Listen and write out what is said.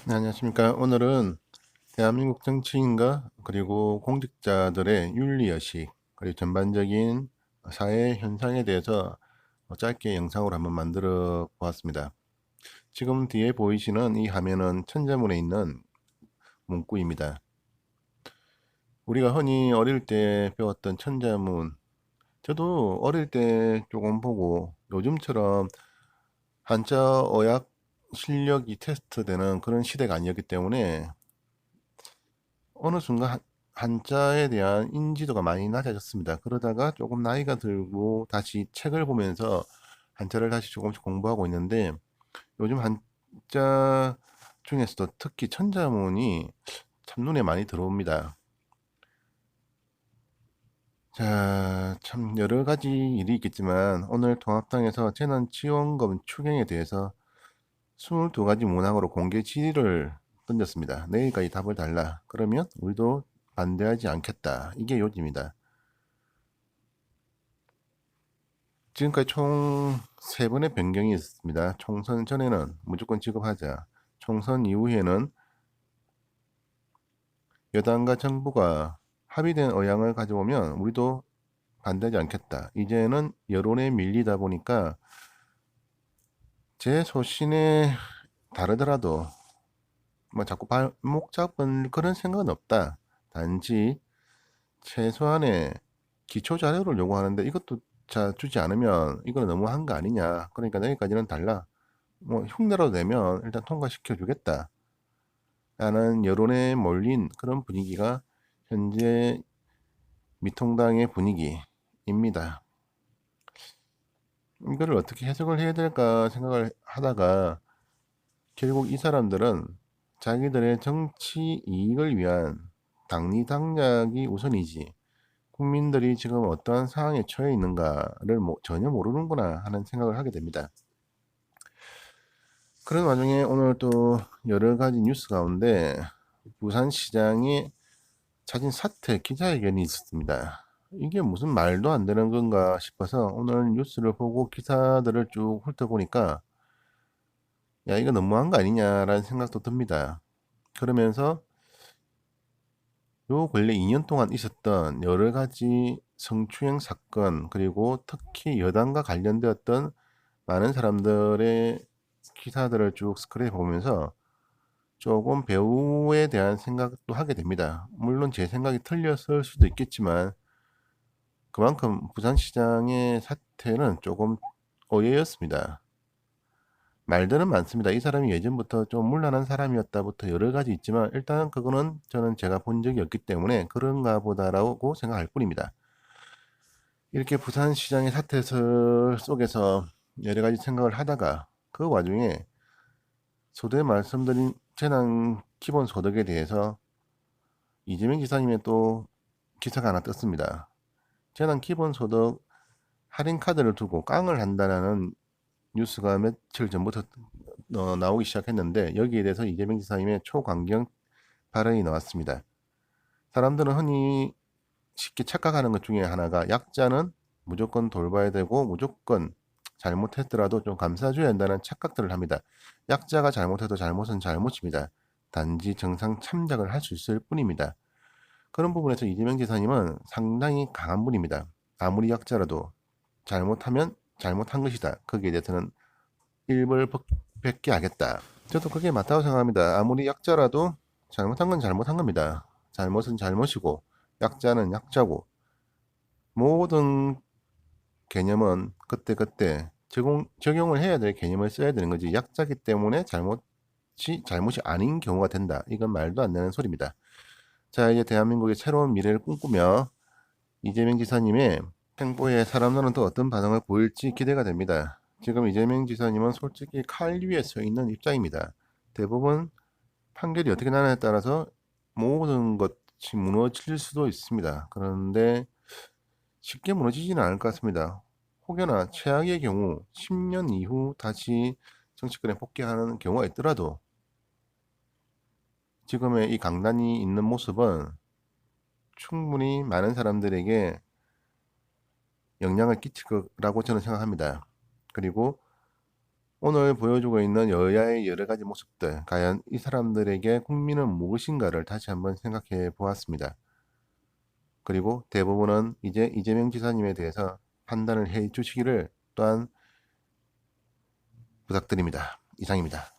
네, 안녕하십니까. 오늘은 대한민국 정치인과 그리고 공직자들의 윤리의식, 그리고 전반적인 사회 현상에 대해서 짧게 영상으로 한번 만들어 보았습니다. 지금 뒤에 보이시는 이 화면은 천자문에 있는 문구입니다. 우리가 흔히 어릴 때 배웠던 천자문, 저도 어릴 때 조금 보고 요즘처럼 한자 어약 실력이 테스트되는 그런 시대가 아니었기 때문에 어느 순간 한자에 대한 인지도가 많이 낮아졌습니다. 그러다가 조금 나이가 들고 다시 책을 보면서 한자를 다시 조금씩 공부하고 있는데, 요즘 한자 중에서도 특히 천자문이 참 눈에 많이 들어옵니다. 자, 참 여러 가지 일이 있겠지만 오늘 통합당에서 재난지원금 추경에 대해서 22가지 문항으로 공개 질의를 던졌습니다. 내일까지 답을 달라. 그러면 우리도 반대하지 않겠다. 이게 요지입니다. 지금까지 총 3번의 변경이 있었습니다. 총선 전에는 무조건 지급하자. 총선 이후에는 여당과 정부가 합의된 의향을 가져오면 우리도 반대하지 않겠다. 이제는 여론에 밀리다 보니까 제 소신에 다르더라도 뭐 자꾸 발목 잡은 그런 생각은 없다. 단지 최소한의 기초 자료를 요구하는데 이것도 주지 않으면 이거는 너무한 거 아니냐. 그러니까 내일까지는 달라. 뭐 흉내라도 내면 일단 통과시켜 주겠다 라는 여론에 몰린 그런 분위기가 현재 미통당의 분위기입니다. 이거를 어떻게 해석을 해야 될까 생각을 하다가 결국 이 사람들은 자기들의 정치 이익을 위한 당리당략이 우선이지 국민들이 지금 어떠한 상황에 처해 있는가를 전혀 모르는구나 하는 생각을 하게 됩니다. 그런 와중에 오늘 또 여러 가지 뉴스 가운데 부산시장이 자진 사퇴 기자회견이 있었습니다. 이게 무슨 말도 안 되는 건가 싶어서 오늘 뉴스를 보고 기사들을 쭉 훑어보니까 야, 이거 너무한 거 아니냐라는 생각도 듭니다. 그러면서 요 근래 2년 동안 있었던 여러 가지 성추행 사건, 그리고 특히 여당과 관련되었던 많은 사람들의 기사들을 쭉 스크롤해 보면서 조금 배우에 대한 생각도 하게 됩니다. 물론 제 생각이 틀렸을 수도 있겠지만 그만큼 부산시장의 사태는 조금 의외였습니다. 말들은 많습니다. 이 사람이 예전부터 좀 문란한 사람이었다부터 여러 가지 있지만 일단 그거는 저는 제가 본 적이 없기 때문에 그런가 보다라고 생각할 뿐입니다. 이렇게 부산시장의 사태 속에서 여러 가지 생각을 하다가 그 와중에 소대 말씀드린 재난 기본소득에 대해서 이재명 지사님의 또 기사가 하나 떴습니다. 재난 기본소득 할인 카드를 두고 깡을 한다는 뉴스가 며칠 전부터 나오기 시작했는데 여기에 대해서 이재명 지사님의 초강경 발언이 나왔습니다. 사람들은 흔히 쉽게 착각하는 것 중에 하나가 약자는 무조건 돌봐야 되고 무조건 잘못했더라도 좀 감싸줘야 한다는 착각들을 합니다. 약자가 잘못해도 잘못은 잘못입니다. 단지 정상 참작을 할 수 있을 뿐입니다. 그런 부분에서 이재명 지사님은 상당히 강한 분입니다. 아무리 약자라도 잘못하면 잘못한 것이다. 거기에 대해서는 일벌백계 하겠다. 저도 그게 맞다고 생각합니다. 아무리 약자라도 잘못한 건 잘못한 겁니다. 잘못은 잘못이고 약자는 약자고 모든 개념은 그때그때 적용을 해야 될 개념을 써야 되는 거지 약자기 때문에 잘못이 아닌 경우가 된다. 이건 말도 안 되는 소리입니다. 자, 이제 대한민국의 새로운 미래를 꿈꾸며 이재명 지사님의 행보에 사람들은 또 어떤 반응을 보일지 기대가 됩니다. 지금 이재명 지사님은 솔직히 칼 위에 서 있는 입장입니다. 대부분 판결이 어떻게 나냐에 따라서 모든 것이 무너질 수도 있습니다. 그런데 쉽게 무너지지는 않을 것 같습니다. 혹여나 최악의 경우 10년 이후 다시 정치권에 복귀하는 경우가 있더라도 지금의 이 강단이 있는 모습은 충분히 많은 사람들에게 영향을 끼칠 거라고 저는 생각합니다. 그리고 오늘 보여주고 있는 여야의 여러 가지 모습들, 과연 이 사람들에게 국민은 무엇인가를 다시 한번 생각해 보았습니다. 그리고 대부분은 이제 이재명 지사님에 대해서 판단을 해 주시기를 또한 부탁드립니다. 이상입니다.